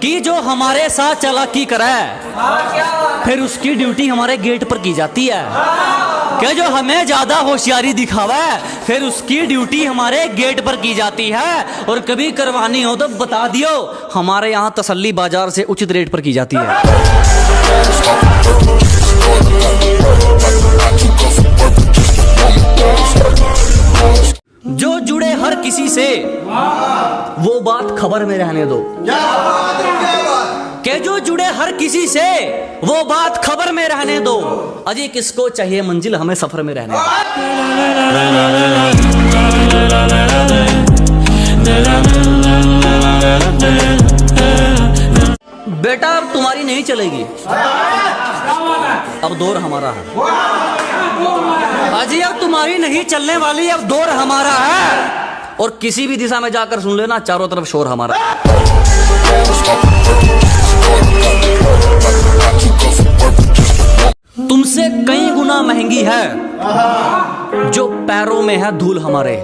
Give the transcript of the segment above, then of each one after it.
कि जो हमारे साथ चालाकी करे फिर उसकी ड्यूटी हमारे गेट पर की जाती है। कि जो हमें ज्यादा होशियारी दिखावा फिर उसकी ड्यूटी हमारे गेट पर की जाती है। और कभी करवानी हो तो बता दियो, हमारे यहाँ तसल्ली बाजार से उचित रेट पर की जाती है। जो जुड़े हर किसी से वो बात खबर में रहने दो। के जो जुड़े हर किसी से वो बात खबर में रहने दो। अजी किसको चाहिए मंजिल, हमें सफर में रहने दो। बेटा अब तुम्हारी नहीं चलेगी, अब दौर हमारा है। अजी अब तुम्हारी नहीं चलने वाली, अब दौर हमारा है। और किसी भी दिशा में जाकर सुन लेना, चारों तरफ शोर हमारा। तुमसे कई गुना महंगी है जो पैरों में है धूल हमारे।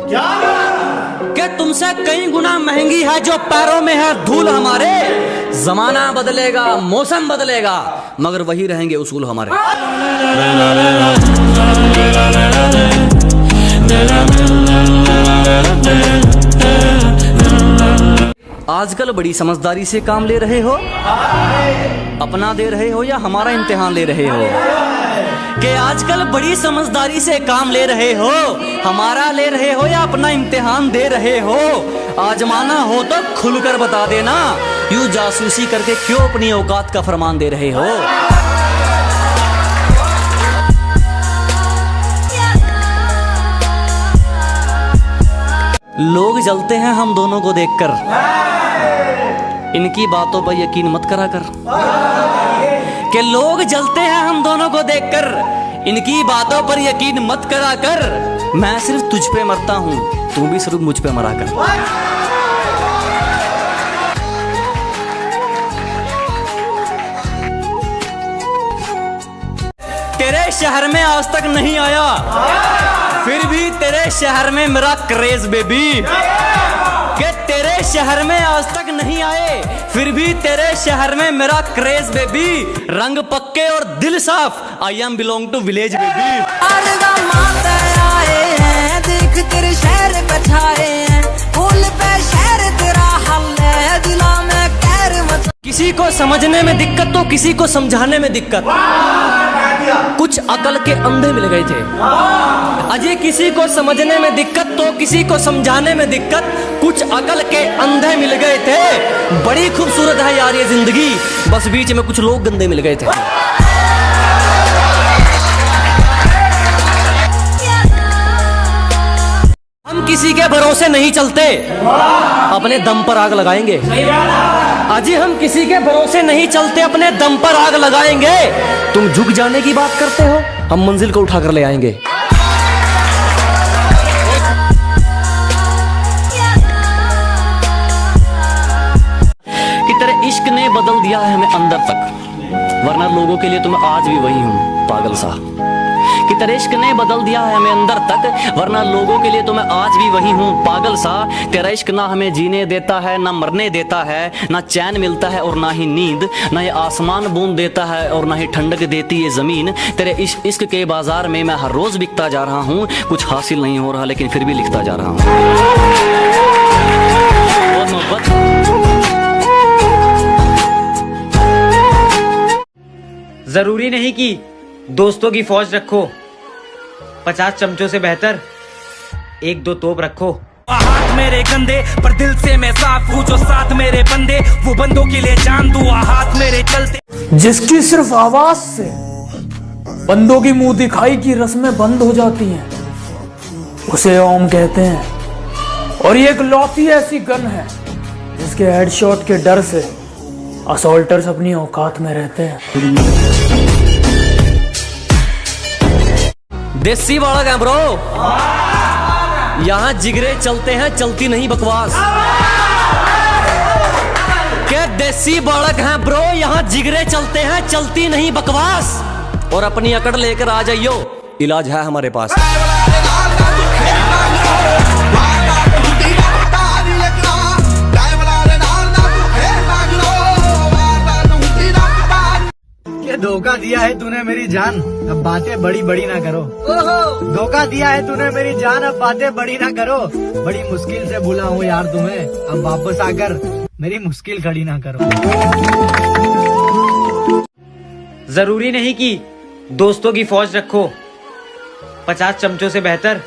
क्या तुमसे कई गुना महंगी है जो पैरों में है धूल हमारे। जमाना बदलेगा, मौसम बदलेगा, मगर वही रहेंगे उसूल हमारे। आजकल बड़ी समझदारी से काम ले रहे हो, अपना दे रहे हो या हमारा इम्तिहान ले रहे हो। कि आजकल बड़ी समझदारी से काम ले रहे हो, हमारा ले रहे हो या अपना इम्तिहान दे रहे हो। आजमाना हो तो खुलकर बता देना, यूं जासूसी करके क्यों अपनी औकात का फरमान दे रहे हो। लोग जलते हैं हम दोनों को देखकर, इनकी बातों पर यकीन मत करा कर। कि लोग जलते हैं हम दोनों को देखकर, इनकी बातों पर यकीन मत करा कर। मैं सिर्फ तुझ पे मरता हूं, तू भी सिर्फ मुझ पे मरा कर। तेरे शहर में आज तक नहीं आया, फिर भी तेरे शहर में मेरा क्रेज बेबी। कि तेरे शहर में आज तक नहीं आए, फिर भी तेरे शहर में मेरा क्रेज बेबी। रंग पक्के और दिल साफ, I am belong to village baby. देख तेरे शहर पे छाए हैं, फूल पे शहर तेरा हल है, दिला में कहर मत। किसी को समझने में दिक्कत तो किसी को समझाने में दिक्कत। कुछ अकल के अंधे मिल गए थे। अजय किसी को समझने में दिक्कत तो किसी को समझाने में दिक्कत। कुछ अकल के अंधे मिल गए थे। बड़ी खूबसूरत है यार ये जिंदगी, बस बीच में कुछ लोग गंदे मिल गए थे। हम किसी के भरोसे नहीं चलते, अपने दम पर आग लगाएंगे। अजी हम किसी के भरोसे नहीं चलते, अपने दम पर आग लगाएंगे। तुम झुक जाने की बात करते हो, हम मंजिल को उठाकर ले आएंगे। कि तेरे इश्क ने बदल दिया है हमें अंदर तक, वरना लोगों के लिए तो मैं आज भी वही हूँ पागल सा। कि तेरे इश्क ने बदल दिया है हमें अंदर तक, वरना लोगों के लिए तो मैं आज भी वही हूँ पागल सा। तेरा इश्क ना हमें जीने देता है, ना मरने देता है, ना चैन मिलता है और ना ही नींद, ना ये आसमान बूंद देता है और ना ही ठंडक देती है जमीन। तेरे इश्क के बाजार में मैं हर रोज बिकता जा रहा हूँ, कुछ हासिल नहीं हो रहा लेकिन फिर भी लिखता जा रहा हूँ। जरूरी नहीं कि दोस्तों की फौज रखो, 50 चमचों से बेहतर 1-2 तोप रखो। हाथ मेरे गंदे पर दिल से मैं साफ हूँ, जो साथ मेरे बंदे वो बंदों के लिए जान दूँ। हाथ मेरे चलते जिसकी सिर्फ आवाज से बंदों की मुंह दिखाई की रस्में बंद हो जाती हैं, उसे ओम कहते हैं। और ये एक लौती ऐसी गन है जिसके हेडशॉट के डर से असॉल्टर्स अपनी औकात में रहते हैं। देसी बालक है ब्रो, यहाँ जिगरे चलते हैं, चलती नहीं बकवास। क्या देसी बालक हैं ब्रो, यहाँ जिगरे चलते हैं, चलती नहीं बकवास। और अपनी अकड़ लेकर आ जाइयो, इलाज है हमारे पास। धोखा दिया है तूने मेरी जान, अब बातें बड़ी बड़ी ना करो। धोखा दिया है तूने मेरी जान, अब बातें बड़ी ना करो। बड़ी मुश्किल से बुला हूँ यार तुम्हें, अब वापस आकर मेरी मुश्किल खड़ी ना करो। जरूरी नहीं कि दोस्तों की फौज रखो, 50 चमचों से बेहतर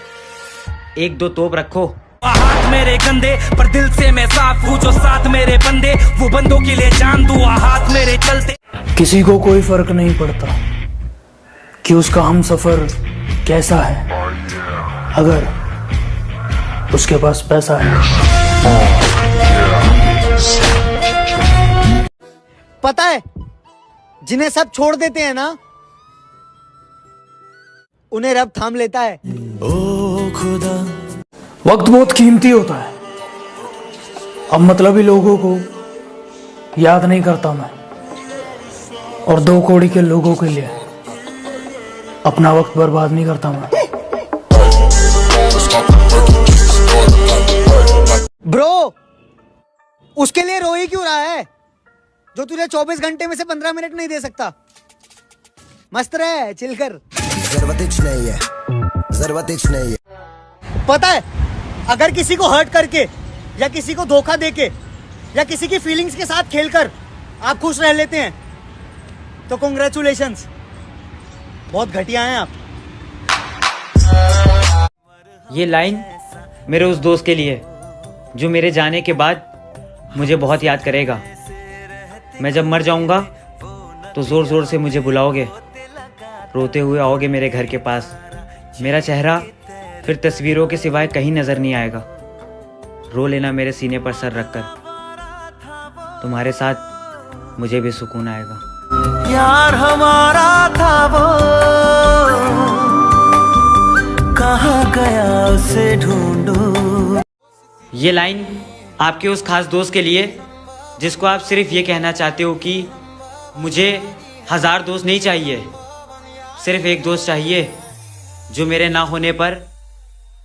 1-2 तोप रखो। हाथ मेरे गंदे पर दिल से मैं साफ हूँ, जो साथ मेरे बंदे वो बंदों के लिए जान दूँ। हाथ मेरे चलते किसी को कोई फर्क नहीं पड़ता कि उसका हमसफर कैसा है, अगर उसके पास पैसा है। पता है जिन्हें सब छोड़ देते हैं ना, उन्हें रब थाम लेता है। वक्त बहुत कीमती होता है, अब मतलबी लोगों को याद नहीं करता मैं, और 2 कौड़ी के लोगों के लिए अपना वक्त बर्बाद नहीं करता मैं। ब्रो, उसके लिए रो ही क्यों रहा है जो तुझे 24 घंटे में से 15 मिनट नहीं दे सकता? मस्त रहे, चिल कर। जरूरत नहीं है। पता है, अगर किसी को हर्ट करके या किसी को धोखा देके या किसी की फीलिंग्स के साथ खेलकर आप खुश रह लेते हैं तो कांग्रेचुलेशंस, बहुत घटिया हैं आप। ये लाइन मेरे उस दोस्त के लिए जो मेरे जाने के बाद मुझे बहुत याद करेगा। मैं जब मर जाऊंगा तो जोर जोर से मुझे बुलाओगे, रोते हुए आओगे मेरे घर के पास। मेरा चेहरा फिर तस्वीरों के सिवाय कहीं नजर नहीं आएगा। रो लेना मेरे सीने पर सर रखकर, तुम्हारे साथ मुझे भी सुकून आएगा। यार हमारा था वो, कहाँ गया उसे ढूंढूं। ये लाइन आपके उस खास दोस्त के लिए जिसको आप सिर्फ ये कहना चाहते हो कि मुझे 1000 दोस्त नहीं चाहिए, सिर्फ एक दोस्त चाहिए जो मेरे ना होने पर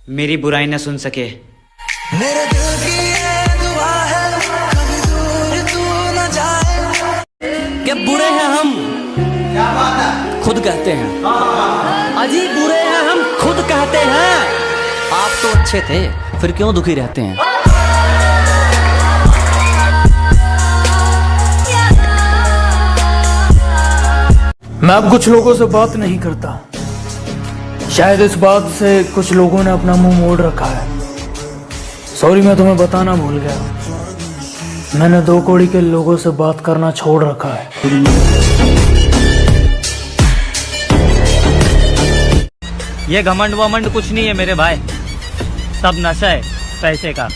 मेरी बुराई न सुन सके। मेरे दिल की ये दुआ है, कभी दूर तू न जाए। क्या बुरे हैं हम, क्या बात है, खुद कहते हैं। अजी बुरे हैं हम, खुद कहते हैं। आप तो अच्छे थे, फिर क्यों दुखी रहते हैं? मैं अब कुछ लोगों से बात नहीं करता, शायद इस बात से कुछ लोगों ने अपना मुंह मोड़ रखा है। सॉरी, मैं तुम्हें बताना भूल गया, मैंने 2 कौड़ी के लोगों से बात करना छोड़ रखा है। ये घमंड वमंड कुछ नहीं है मेरे भाई, सब नशा है पैसे का।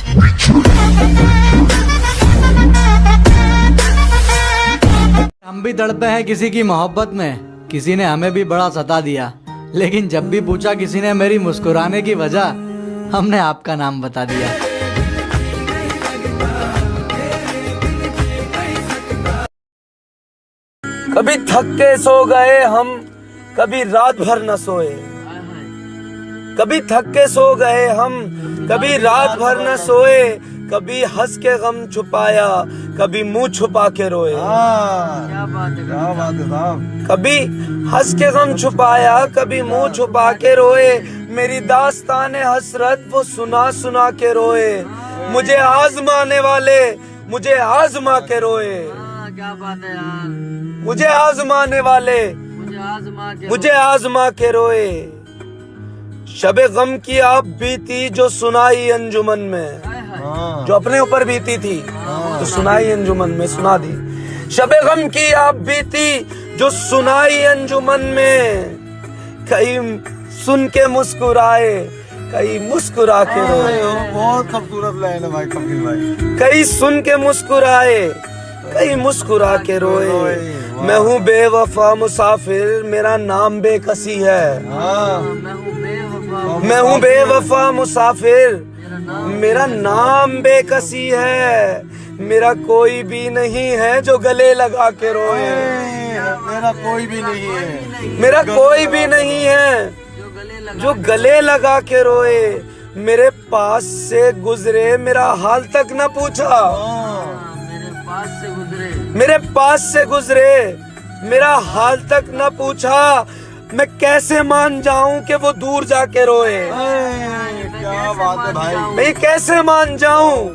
हम भी तड़पे हैं किसी की मोहब्बत में, किसी ने हमें भी बड़ा सता दिया, लेकिन जब भी पूछा किसी ने मेरी मुस्कुराने की वजह, हमने आपका नाम बता दिया। कभी थक के सो गए हम, कभी रात भर न सोए। कभी थक के सो गए हम, कभी रात भर न सोए। कभी हंस के गम छुपाया, कभी मुंह छुपा के रोए। क्या बात है साहब। कभी हंस के गम छुपाया, कभी मुंह छुपा के रोए। मेरी दास्तान हसरत वो सुना सुना के रोए। मुझे आजमाने वाले मुझे आजमा के रोए। क्या बात है यार, मुझे आजमाने वाले मुझे आजमा के रोए। शबे गम की आप बीती जो सुनाई अंजुमन में, जो अपने ऊपर बीती थी तो सुनाई अंजुमन में, सुना दी। शबे गम की आप बीती जो सुनाई अंजुमन में। कई सुन के मुस्कुराए, कई मुस्कुरा के रोए। बहुत खूबसूरत लाइन है भाई, कपिल भाई। कई सुन के मुस्कुराए, कई मुस्कुरा के रोए। मैं हूँ बेवफा मुसाफिर, मेरा नाम बेकसी है। मैं हूँ बेवफा मुसाफिर, मेरा नाम बेकसी है। मेरा कोई भी नहीं है जो गले लगा के रोए। मेरा कोई भी नहीं है, मेरा कोई भी नहीं है जो गले लगा के रोए। मेरे पास से गुजरे, मेरा हाल तक न पूछा। मेरे पास से गुजरे, मेरा हाल तक न पूछा, मैं कैसे मान जाऊं कि वो दूर जाके रोए। क्या बात है भाई। मैं कैसे मान जाऊं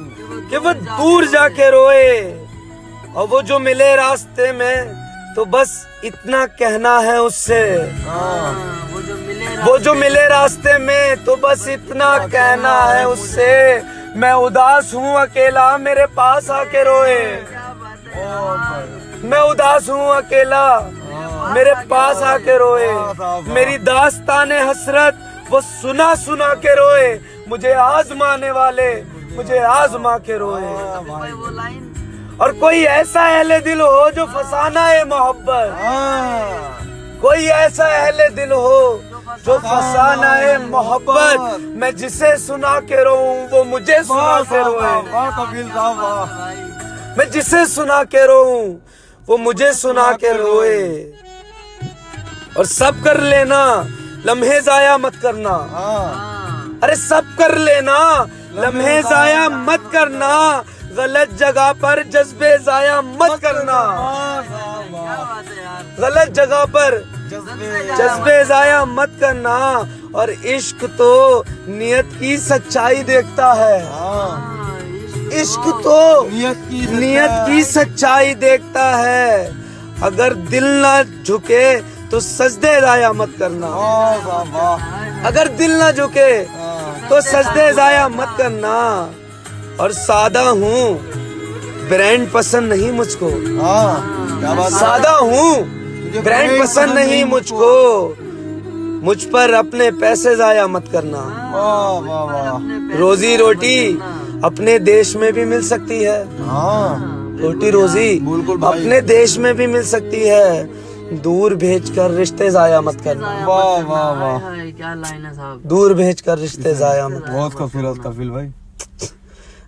कि वो दूर जाके रोए। और वो जो मिले रास्ते में तो बस इतना कहना है उससे। वो जो मिले रास्ते में तो बस इतना कहना है उससे, मैं उदास हूँ अकेला मेरे पास आके रोए। मैं उदास हूँ अकेला मेरे पास आके रोए। मेरी दास्ताने हसरत वो सुना सुना के रोए। मुझे आजमाने वाले मुझे आजमा के रोए। और कोई ऐसा अहले दिल हो जो फसाना है मोहब्बत। कोई ऐसा अहले दिल हो जो फसाना है मोहब्बत। मैं जिसे सुना के रोऊं वो मुझे सुना के रोए। मैं जिसे सुना के रोऊं वो मुझे सुना के रोए। और सब कर लेना लम्हे जाया मत करना। अरे सब कर लेना लम्हे जाया मत करना। गलत जगह पर जज्बे जाया मत करना। गलत जगह पर जज्बे जाया मत करना। और इश्क तो नियत की सच्चाई देखता है। इश्क तो नियत की सच्चाई देखता है। अगर दिल ना झुके तो सजदे जाया मत करना। अगर दिल ना झुके तो सजदे जाया मत करना। और सादा हूँ ब्रांड पसंद नहीं मुझको। सादा हूँ ब्रांड पसंद नहीं मुझको। मुझ पर अपने पैसे जाया मत करना। रोजी रोटी अपने देश में भी मिल सकती है। रोटी रोजी अपने देश में भी मिल सकती है। दूर भेजकर रिश्ते जाया मत करना। वाह वाह वाह, क्या लाइन है साहब। दूर भेजकर रिश्ते जाया मत। बहुत कफील भाई।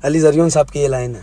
अली जरियन साहब की ये लाइन है।